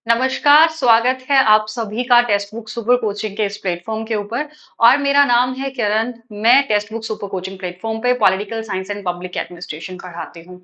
नमस्कार, स्वागत है आप सभी का टेक्स्ट बुक सुपर कोचिंग के इस प्लेटफॉर्म के ऊपर। और मेरा नाम है किरण। मैं text book super coaching platform पे political science and public administration पढ़ाती हूँ।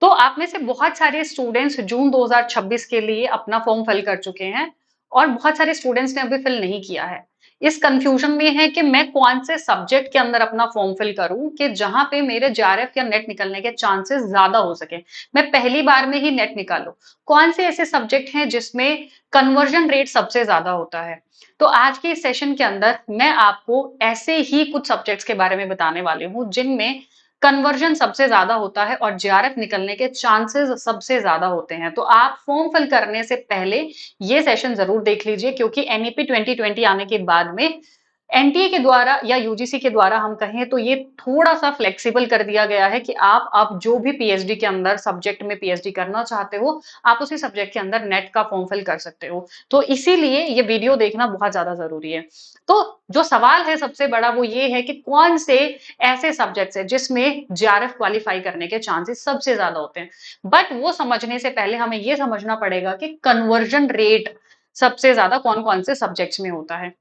तो आप में से बहुत सारे स्टूडेंट्स जून 2026 के लिए अपना फॉर्म फिल कर चुके हैं और बहुत सारे स्टूडेंट्स ने अभी फिल नहीं किया है। इस कंफ्यूजन में है कि मैं कौन से सब्जेक्ट के अंदर अपना फॉर्म फिल करूं कि जहां पे मेरे जेआरएफ या नेट निकलने के चांसेस ज्यादा हो सके, मैं पहली बार में ही नेट निकालूं। कौन से ऐसे सब्जेक्ट हैं जिसमें कन्वर्जन रेट सबसे ज्यादा होता है। तो आज के इस सेशन के अंदर मैं आपको ऐसे ही कुछ सब्जेक्ट्स के बारे में बताने वाली हूँ जिनमें कन्वर्जन सबसे ज्यादा होता है और जेआरएफ निकलने के चांसेस सबसे ज्यादा होते हैं। तो आप फॉर्म फिल करने से पहले ये सेशन जरूर देख लीजिए, क्योंकि एनईपी 2020 आने के बाद में एनटीए के द्वारा या यूजीसी के द्वारा हम कहें तो ये थोड़ा सा फ्लेक्सिबल कर दिया गया है कि आप जो भी पीएचडी के अंदर सब्जेक्ट में पीएचडी करना चाहते हो, आप उसी सब्जेक्ट के अंदर नेट का फॉर्म फिल कर सकते हो। तो इसीलिए ये वीडियो देखना बहुत ज्यादा जरूरी है। तो जो सवाल है सबसे बड़ा वो ये है कि कौन से ऐसे सब्जेक्ट्स है जिसमें जेआरएफ क्वालिफाई करने के चांसेस सबसे ज्यादा होते हैं। बट वो समझने से पहले हमें ये समझना पड़ेगा कि कन्वर्जन रेट सबसे ज्यादा कौन कौन से सब्जेक्ट्स में होता है।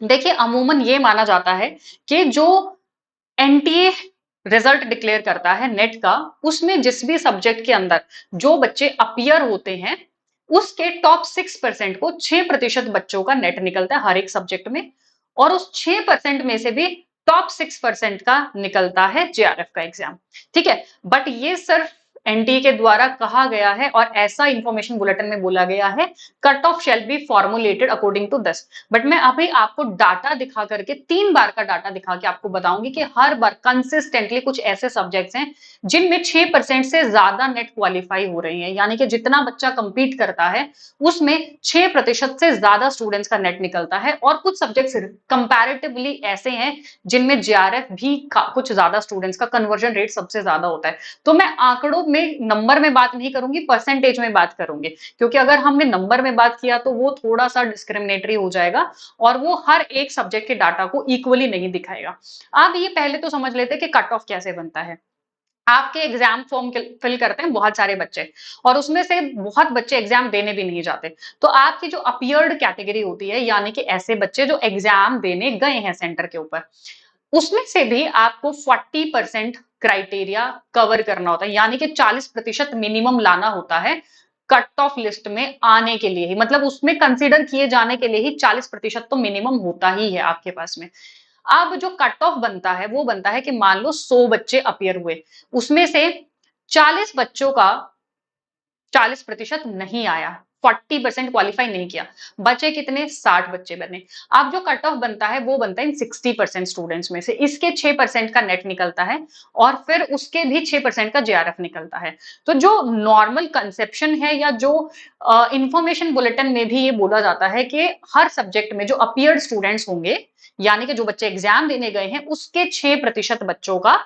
देखिए, अमूमन ये माना जाता है कि जो एनटीए रिजल्ट डिक्लेयर करता है नेट का, उसमें जिस भी सब्जेक्ट के अंदर जो बच्चे अपीयर होते हैं उसके टॉप 6% को 6% बच्चों का नेट निकलता है हर एक सब्जेक्ट में। और उस 6% में से भी टॉप 6% का निकलता है जेआरएफ का एग्जाम। ठीक है, बट ये सिर्फ एनटीए के द्वारा कहा गया है और ऐसा इंफॉर्मेशन बुलेटिन में बोला गया है, cut off shell be formulated according to this. But मैं अभी आपको डाटा दिखा करके 3 बार का डाटा दिखा के आपको बताऊंगी कि हर बार कंसिस्टेंटली कुछ ऐसे सब्जेक्ट्स हैं जिनमें 6% से ज्यादा नेट क्वालिफाई हो रही है, यानी कि जितना बच्चा कंपीट करता है उसमें 6% से ज्यादा स्टूडेंट्स का नेट निकलता है। और कुछ सब्जेक्ट्स कंपैरेटिवली ऐसे हैं जिनमें जेआरएफ भी कुछ ज्यादा स्टूडेंट्स का कन्वर्जन रेट सबसे ज्यादा होता है। तो मैं आंकड़ों में नंबर में बात नहीं करूंगी, परसेंटेज में बात करूंगी, क्योंकि अगर हमने नंबर में बात किया तो वो थोड़ा सा डिस्क्रिमिनेटरी हो जाएगा और वो हर एक सब्जेक्ट के डाटा को इक्वली नहीं दिखाएगा। अब ये पहले तो समझ लेते हैं कि कट ऑफ कैसे बनता है। आपके एग्जाम फॉर्म फिल करते हैं बहुत सारे बच्चे और उसमें से बहुत बच्चे एग्जाम देने भी नहीं जाते। तो आपकी जो अपीयर्ड कैटेगरी होती है, यानी कि ऐसे बच्चे जो एग्जाम देने गए हैं सेंटर के ऊपर, उसमें से भी आपको 40% क्राइटेरिया कवर करना होता है, यानी कि 40% मिनिमम लाना होता है कट ऑफ लिस्ट में आने के लिए ही। मतलब उसमें कंसीडर किए जाने के लिए ही 40% तो मिनिमम होता ही है आपके पास में। अब जो कट ऑफ बनता है वो बनता है कि मान लो 100 बच्चे अपीयर हुए, उसमें से 40 बच्चों का 40% नहीं आया, 40% क्वालिफाई नहीं किया, बचे कितने, 60 बच्चे बने। अब जो कट ऑफ बनता है वो बनता है इन 60% स्टूडेंट्स में से, इसके 6% का नेट निकलता है और फिर उसके भी 6% का जेआरएफ निकलता है। तो जो नॉर्मल कंसेप्शन है या जो इंफॉर्मेशन बुलेटिन में भी ये बोला जाता है कि हर सब्जेक्ट में जो अपीयर्ड स्टूडेंट्स होंगे, यानी कि जो बच्चे एग्जाम देने गए हैं, उसके 6% बच्चों का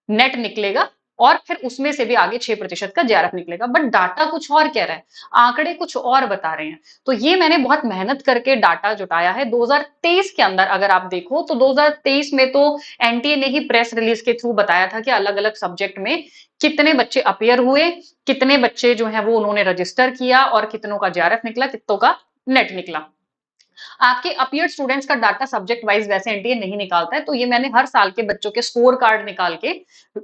नेट निकलेगा और फिर उसमें से भी आगे 6% का जेआरएफ निकलेगा। बट डाटा कुछ और कह रहा है, आंकड़े कुछ और बता रहे हैं। तो ये मैंने बहुत मेहनत करके डाटा जुटाया है 2023 के अंदर। अगर आप देखो तो 2023 में तो एनटीए ने ही प्रेस रिलीज के थ्रू बताया था कि अलग अलग सब्जेक्ट में कितने बच्चे अपीयर हुए, कितने बच्चे जो है वो उन्होंने रजिस्टर किया और कितनों का जेआरएफ निकला, कितनों का नेट निकला। आपके अपीयर्ड स्टूडेंट्स का डाटा सब्जेक्ट वाइज वैसे एनटीए नहीं निकालता है, तो ये मैंने हर साल के बच्चों के स्कोर कार्ड निकाल के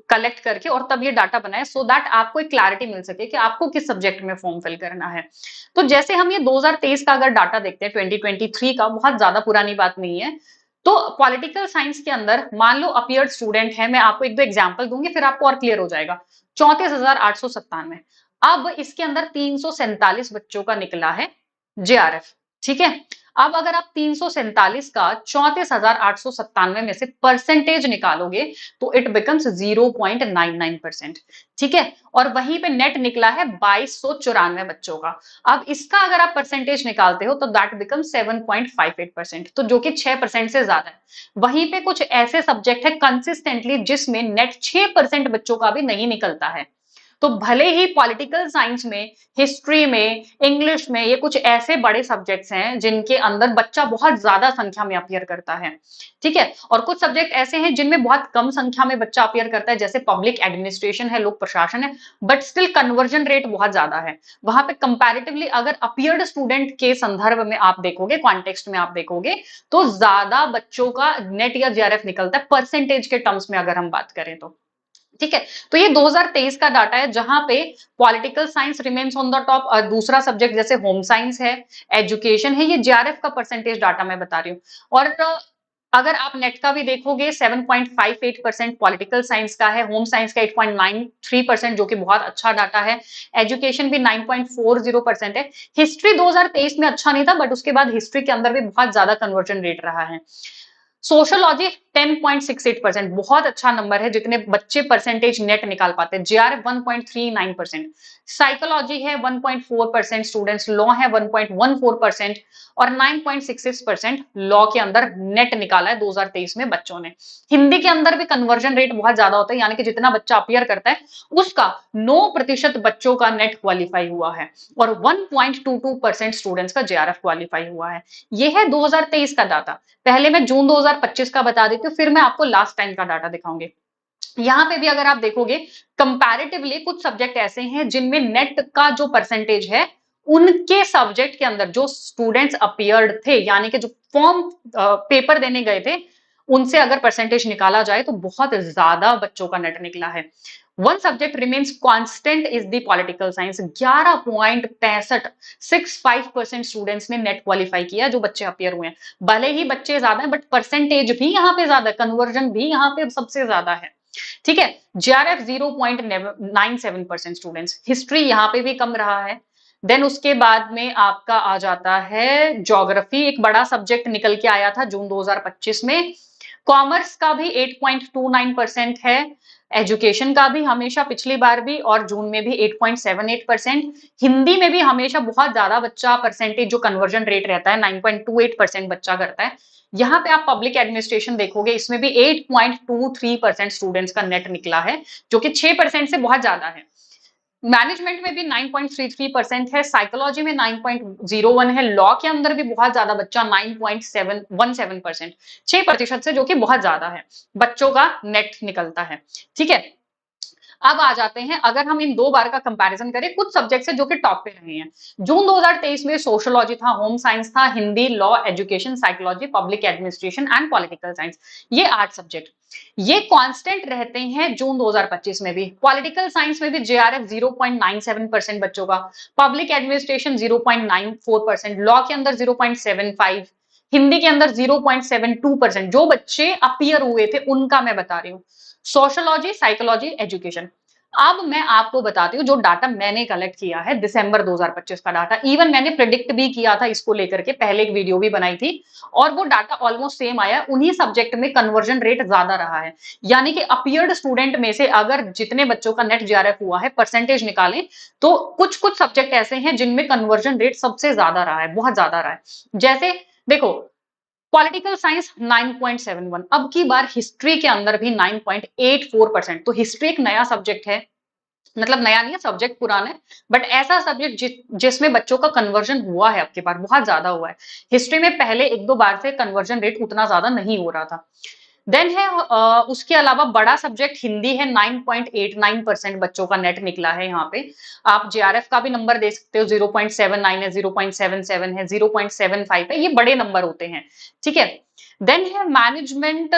कलेक्ट करके और तब ये डाटा बनाया, सो दैट आपको एक क्लैरिटी मिल सके कि आपको किस सब्जेक्ट में फॉर्म फिल करना है। तो जैसे हम ये 2023 का अगर डाटा देखते हैं, 2023 का, बहुत ज्यादा पुरानी बात नहीं है। तो पॉलिटिकल साइंस के अंदर मान लो अपीयर्ड स्टूडेंट है, मैं आपको एक दो एग्जाम्पल दूंगी फिर आपको और क्लियर हो जाएगा। 34,897। अब इसके अंदर 347 बच्चों का निकला है जेआरएफ। ठीक है, अब अगर आप 347 का 34,897 में से परसेंटेज निकालोगे तो इट बिकम्स 0.99%। ठीक है, और वहीं पे नेट निकला है 2294 बच्चों का। अब इसका अगर आप परसेंटेज निकालते हो तो दैट बिकम 7.58%, तो जो कि 6% से ज्यादा है। वहीं पे कुछ ऐसे सब्जेक्ट है कंसिस्टेंटली जिसमें नेट 6% बच्चों का भी नहीं निकलता है, तो भले ही पॉलिटिकल साइंस में, हिस्ट्री में, इंग्लिश में ये कुछ ऐसे बड़े सब्जेक्ट्स हैं जिनके अंदर बच्चा बहुत ज्यादा संख्या में अपीयर करता है, ठीक है। और कुछ सब्जेक्ट ऐसे हैं जिनमें बहुत कम संख्या में बच्चा अपीयर करता है, जैसे पब्लिक एडमिनिस्ट्रेशन है, लोक प्रशासन है, बट स्टिल कन्वर्जन रेट बहुत ज्यादा है। वहां पे कंपैरेटिवली अगर अपीयर्ड स्टूडेंट के संदर्भ में आप देखोगे, कॉन्टेक्स्ट में आप देखोगे, तो ज्यादा बच्चों का नेट या जेआरएफ निकलता है परसेंटेज के टर्म्स में अगर हम बात करें तो, ठीक है। तो ये 2023 का डाटा है जहां पे political science remains on the top, और दूसरा सब्जेक्ट जैसे होम साइंस है, एजुकेशन है, ये जेआरएफ का परसेंटेज डाटा मैं बता रही हूँ। और अगर आप नेट का भी देखोगे 7.58% पॉलिटिकल साइंस का है, होम साइंस का 8.93% जो कि बहुत अच्छा डाटा है, एजुकेशन भी 9.40% है। हिस्ट्री 2023 में अच्छा नहीं था, बट उसके बाद हिस्ट्री के अंदर भी बहुत ज्यादा कन्वर्जन रेट रहा है। सोशियोलॉजी 10.68%, बहुत अच्छा नंबर है जितने बच्चे परसेंटेज नेट निकाल पाते हैं। जेआरएफ 1.39%, साइकोलॉजी है 1.4%, स्टूडेंट्स लॉ है 1.14% और 9.66% लॉ के अंदर नेट निकाला है 2023 में बच्चों ने। हिंदी के अंदर भी कन्वर्जन रेट बहुत ज्यादा होता है, यानी कि जितना बच्चा अपीयर करता है उसका 9% बच्चों का नेट क्वालिफाई हुआ है और 1.22% स्टूडेंट्स का जेआरएफ क्वालिफाई हुआ है। यह है 2023 का डाटा। पहले मैं जून 2025 का बता देती हूँ, फिर मैं आपको लास्ट टाइम का डाटा दिखाऊंगी। यहाँ पे भी अगर आप देखोगे, कंपैरेटिवली कुछ सब्जेक्ट ऐसे हैं जिनमें नेट का जो परसेंटेज है, उनके सब्जेक्ट के अंदर जो स्टूडेंट्स अपीयर्ड थे, यानी कि जो फॉर्म पेपर देने गए थे, उनसे अगर परसेंटेज निकाला जाए तो बहुत ज्यादा बच्चों का नेट निकला है। One subject remains constant is the political science. 11.65% students ने नेट क्वालिफाई किया, जो बच्चे अपीयर हुए हैं। भले ही बच्चे ज्यादा हैं, बट परसेंटेज भी यहाँ पे ज्यादा, कन्वर्जन भी यहाँ पे सबसे ज्यादा है, ठीक है। JRF 0.97% students. हिस्ट्री यहाँ पे भी कम रहा है। देन उसके बाद में आपका आ जाता है ज्योग्राफी, एक बड़ा सब्जेक्ट निकल के आया था जून 2025 में। कॉमर्स का भी 8.29% है। एजुकेशन का भी हमेशा पिछली बार भी और जून में भी 8.78%। हिंदी में भी हमेशा बहुत ज्यादा बच्चा परसेंटेज जो कन्वर्जन रेट रहता है 9.28% बच्चा करता है। यहाँ पे आप पब्लिक एडमिनिस्ट्रेशन देखोगे, इसमें भी 8.23% स्टूडेंट्स का नेट निकला है, जो कि 6% से बहुत ज्यादा है। मैनेजमेंट में भी 9.33% है, साइकोलॉजी में 9.01 है, लॉ के अंदर भी बहुत ज्यादा बच्चा 9.717%, 6% से, जो कि बहुत ज्यादा है बच्चों का नेट निकलता है, ठीक है। अब आ जाते हैं, अगर हम इन दो बार का कंपैरिजन करें, कुछ सब्जेक्ट्स हैं जो कि टॉप पे रहे हैं। जून 2023 में सोशियोलॉजी था, होम साइंस था, Hindi, law, education, psychology, public administration and political science, ये 8 सब्जेक्ट ये कांस्टेंट रहते हैं जून 2025 में भी। पॉलिटिकल साइंस में भी जेआरएफ 0.97% बच्चों का, पब्लिक एडमिनिस्ट्रेशन 0.94%, लॉ के अंदर 0.75, हिंदी के अंदर 0.72%, जो बच्चे अपीयर हुए थे उनका मैं बता रही हूँ। Sociology, psychology, education. अब मैं आपको बताती हूँ जो डाटा मैंने कलेक्ट किया है, दिसंबर 2025 का डाटा। इवन मैंने प्रेडिक्ट भी किया था इसको लेकर के, पहले एक वीडियो भी बनाई थी, और वो डाटा ऑलमोस्ट सेम आया। उन्हीं सब्जेक्ट में कन्वर्जन रेट ज्यादा रहा है, यानी कि अपीयर्ड स्टूडेंट में से अगर जितने बच्चों का नेट जेआरएफ हुआ है परसेंटेज निकालें, तो कुछ कुछ सब्जेक्ट ऐसे हैं जिनमें कन्वर्जन रेट सबसे ज्यादा रहा है, बहुत ज्यादा रहा है। जैसे देखो, पॉलिटिकल साइंस 9.71, अब की बार हिस्ट्री के अंदर भी 9.84%। तो हिस्ट्री एक नया सब्जेक्ट है, मतलब नया नहीं है, सब्जेक्ट पुराना है, बट ऐसा सब्जेक्ट जिसमें बच्चों का कन्वर्जन हुआ है, अब की बार बहुत ज्यादा हुआ है। हिस्ट्री में पहले एक दो बार से कन्वर्जन रेट उतना ज्यादा नहीं हो रहा था। देन है उसके अलावा बड़ा सब्जेक्ट हिंदी है, 9.89% बच्चों का नेट निकला है। यहाँ पे आप जेआरएफ का भी नंबर दे सकते हो, 0.79 है, 0.77 है, 0.75 है, ये बड़े नंबर होते हैं, ठीक है। देन है मैनेजमेंट,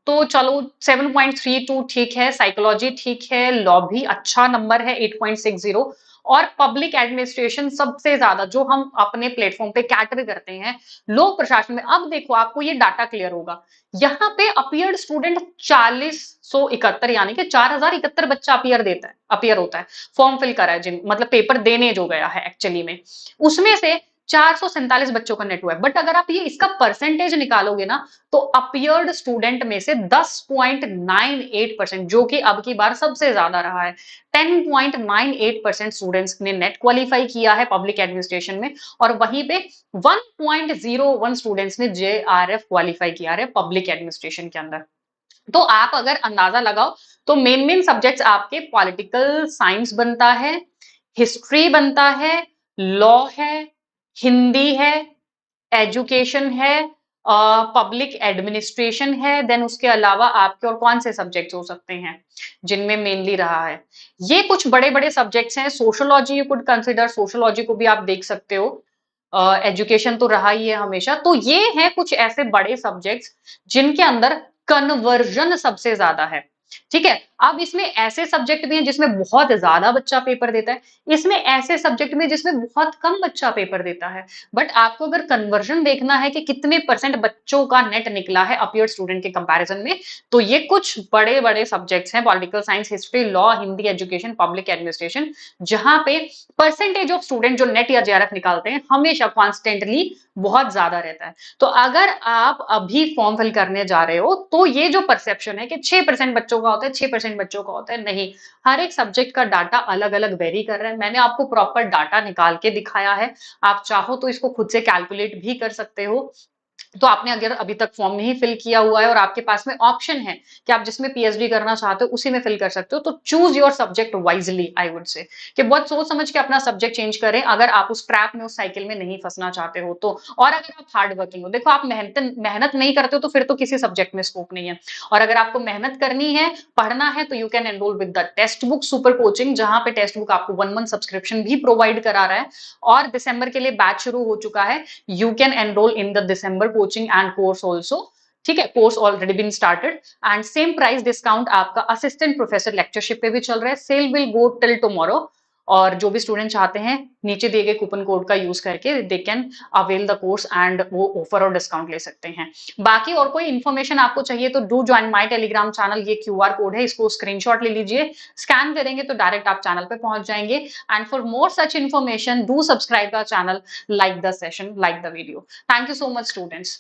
तो चलो 7.32 ठीक है, साइकोलॉजी ठीक है, लॉ भी अच्छा नंबर है 8.60, और पब्लिक एडमिनिस्ट्रेशन सबसे ज्यादा जो हम अपने प्लेटफॉर्म पे कैटर करते हैं लोक प्रशासन में। अब देखो आपको ये डाटा क्लियर होगा, यहाँ पे अपीयर्ड स्टूडेंट 4071, यानी कि 4071 बच्चा अपीयर होता है, फॉर्म फिल करा है, जिन मतलब पेपर देने जो गया है एक्चुअली में, उसमें से 447 बच्चों का नेट हुआ है। बट अगर आप ये इसका परसेंटेज निकालोगे ना, तो अपीयर्ड स्टूडेंट में से 10.98%, जो कि अब की बार सबसे ज्यादा रहा है, 10.98% स्टूडेंट्स ने नेट क्वालिफाई किया है पब्लिक एडमिनिस्ट्रेशन में, और वहीं पे 1.01 स्टूडेंट्स ने जेआरएफ क्वालिफाई किया है पब्लिक एडमिनिस्ट्रेशन के अंदर। तो आप अगर अंदाजा लगाओ तो मेन मेन सब्जेक्ट्स आपके पॉलिटिकल साइंस बनता है, हिस्ट्री बनता है, लॉ है, हिंदी है, एजुकेशन है, पब्लिक एडमिनिस्ट्रेशन है, देन उसके अलावा आपके और कौन से सब्जेक्ट्स हो सकते हैं जिनमें मेनली रहा है। ये कुछ बड़े बड़े सब्जेक्ट्स हैं। Sociology you could consider, sociology को भी आप देख सकते हो। एजुकेशन तो रहा ही है हमेशा। तो ये हैं कुछ ऐसे बड़े सब्जेक्ट्स जिनके अंदर कन्वर्जन सबसे ज्यादा है। ठीक है। अब इसमें ऐसे सब्जेक्ट भी हैं जिसमें बहुत ज्यादा बच्चा पेपर देता है, इसमें ऐसे सब्जेक्ट में जिसमें बहुत कम बच्चा पेपर देता है। बट आपको अगर कन्वर्जन देखना है कि कितने परसेंट बच्चों का नेट निकला है अपीयर्ड स्टूडेंट के कंपैरिजन में, तो ये कुछ बड़े बड़े सब्जेक्ट्स हैं, political science, history, law, Hindi, education, public administration, जहां पे परसेंटेज ऑफ स्टूडेंट जो नेट या जेआरएफ निकालते हैं हमेशा कॉन्स्टेंटली बहुत ज्यादा रहता है। तो अगर आप अभी फॉर्म फिल करने जा रहे हो तो ये जो परसेप्शन है कि 6% बच्चों का होता है, 6% बच्चों का होता है, नहीं। हर एक सब्जेक्ट का डाटा अलग अलग वेरी कर रहा है। मैंने आपको प्रॉपर डाटा निकाल के दिखाया है। आप चाहो तो इसको खुद से कैलकुलेट भी कर सकते हो। तो आपने अगर अभी तक फॉर्म नहीं फिल किया हुआ है और आपके पास में ऑप्शन है कि आप जिसमें पीएचडी करना चाहते हो उसी में फिल कर सकते हो, तो choose your subject wisely, I would say कि बहुत सोच समझ के अपना सब्जेक्ट चेंज करें अगर आप उस ट्रैप में, उस साइकिल में नहीं फंसना चाहते हो तो। और अगर आप हार्ड वर्किंग हो, देखो आप मेहनत मेहनत नहीं करते हो तो फिर तो किसी सब्जेक्ट में स्कोप नहीं है। और अगर आपको मेहनत करनी है, पढ़ना है, तो you can enrol with the text book super coaching, जहां पे टेक्स्ट बुक आपको 1 मंथ सब्सक्रिप्शन भी प्रोवाइड करा रहा है। और दिसंबर के लिए बैच शुरू हो चुका है। You can enroll in the December coaching and course also. ठीक है, course already been started and same price discount आपका असिस्टेंट प्रोफेसर लेक्चरशिप पे भी चल रहा है। Sale will go till tomorrow. और जो भी स्टूडेंट चाहते हैं नीचे दिए गए कूपन कोड का यूज करके they can avail the course and वो ऑफर और डिस्काउंट ले सकते हैं। बाकी और कोई इन्फॉर्मेशन आपको चाहिए तो do join my Telegram channel. ये क्यूआर कोड है, इसको स्क्रीनशॉट ले लीजिए, स्कैन करेंगे तो डायरेक्ट आप चैनल पे पहुंच जाएंगे। And for more such information do subscribe the channel, like the session, like the video. Thank you so much, students.